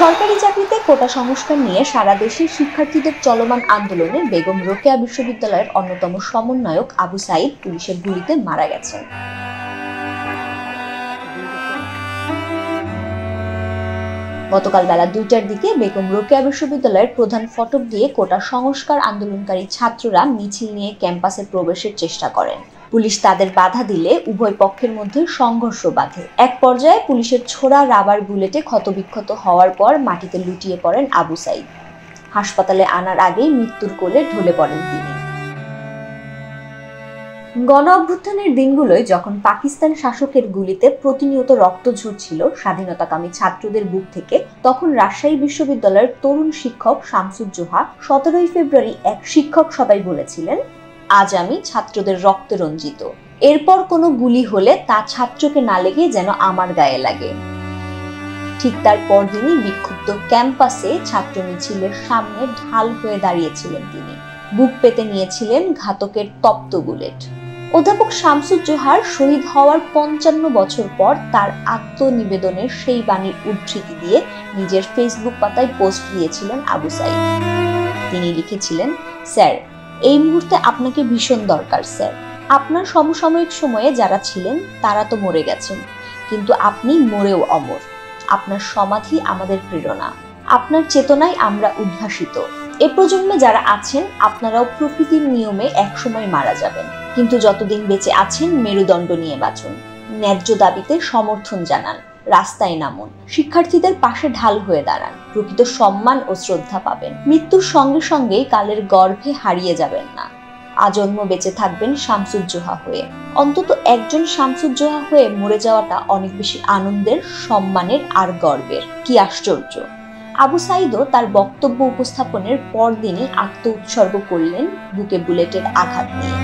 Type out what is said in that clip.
সরকারি চাকরিতে কোটা সংস্কার নিয়ে সারা দেশের শিক্ষার্থীদের চলমান আন্দোলনে বেগম রোকেয়া বিশ্ববিদ্যালয়ের অন্যতম সমন্বয়ক আবু সাইদ পুলিশের গুলিতে মারা গেছেন। গতকাল বেলা ২টার দিকে বেগম রোকেয়া বিশ্ববিদ্যালয়ের প্রধান ফটক দিয়ে কোটা সংস্কার আন্দোলনকারী ছাত্ররা মিছিল নিয়ে ক্যাম্পাসে প্রবেশের চেষ্টা করেন। পুলিশ তাদের বাধা দিলে উভয় পক্ষের মধ্যে সংঘর্ষ বাধে। এক পর্যায়ে পুলিশের ছোড়া রাবার বুলেটে ক্ষতবিক্ষত হওয়ার পর মাটিতে লুটিয়ে পড়েন আবু সাইদ। হাসপাতালে আনার আগেই মৃত্যুর কোলে ঢলে পড়েন তিনি। গণ অভ্যুত্থানের দিনগুলোয় যখন পাকিস্তান শাসকের গুলিতে প্রতিনিয়ত রক্ত ঝরছিল স্বাধীনতাকামী ছাত্রদের বুক থেকে, তখন রাজশাহী বিশ্ববিদ্যালয়ের তরুণ শিক্ষক শামসুজ্জোহা 17 ফেব্রুয়ারি এক শিক্ষক সভায় বলেছিলেন, আজ আমি ছাত্রদের রক্তে রঞ্জিত। এরপর কোনো গুলি হলে তা ছাত্রকে না লেগে যেন আমার গায়ে লাগে। ঠিক তার পরদিনই বিক্ষুব্ধ ক্যাম্পাসে ছাত্র মিছিলের সামনে ঢাল হয়ে দাঁড়িয়েছিলেন তিনি। বুক পেতে নিয়েছিলেন ঘাতকের তপ্ত বুলেট। অধ্যাপক শামসুজ্জোহার শহীদ হওয়ার ৫৫ বছর পর তার আত্মনিবেদনের সেই বাণীর উদ্ধৃতি দিয়ে নিজের ফেসবুক পাতায় পোস্ট দিয়েছিলেন আবু সাইদ। তিনি লিখেছিলেন, স্যার, এই মুহূর্তে আপনাকে ভীষণ দরকার স্যার। আপনার সমসাময়িক সময়ে যারা ছিলেন তারা তো মরে গেছেন, কিন্তু আপনি মরেও অমর। আপনার সমাধি আমাদের প্রেরণা, আপনার চেতনায় আমরা উদ্ভাসিত। এ প্রজন্মে যারা আছেন আপনারাও প্রকৃতির নিয়মে একসময় মারা যাবেন, কিন্তু যতদিন বেঁচে আছেন মেরুদণ্ড নিয়ে বাঁচুন। ন্যায্য দাবিতে সমর্থন জানান, রাস্তায় নামুন, শিক্ষার্থীদের পাশে ঢাল হয়ে দাঁড়ান। প্রকৃত সম্মান ও শ্রদ্ধা পাবেন। মৃত্যুর সঙ্গে সঙ্গেই কালের গর্ভে হারিয়ে যাবেন না। আজন্ম বেঁচে থাকবেন শামসুজ্জোহা হয়ে। অন্তত একজন শামসুজ্জোহা হয়ে মরে যাওয়াটা অনেক বেশি আনন্দের, সম্মানের আর গর্বের। কি আশ্চর্য! আবু সাইদও তার বক্তব্য উপস্থাপনের পরদিনই আত্ম উৎসর্গ করলেন বুকে বুলেটের আঘাত নিয়ে।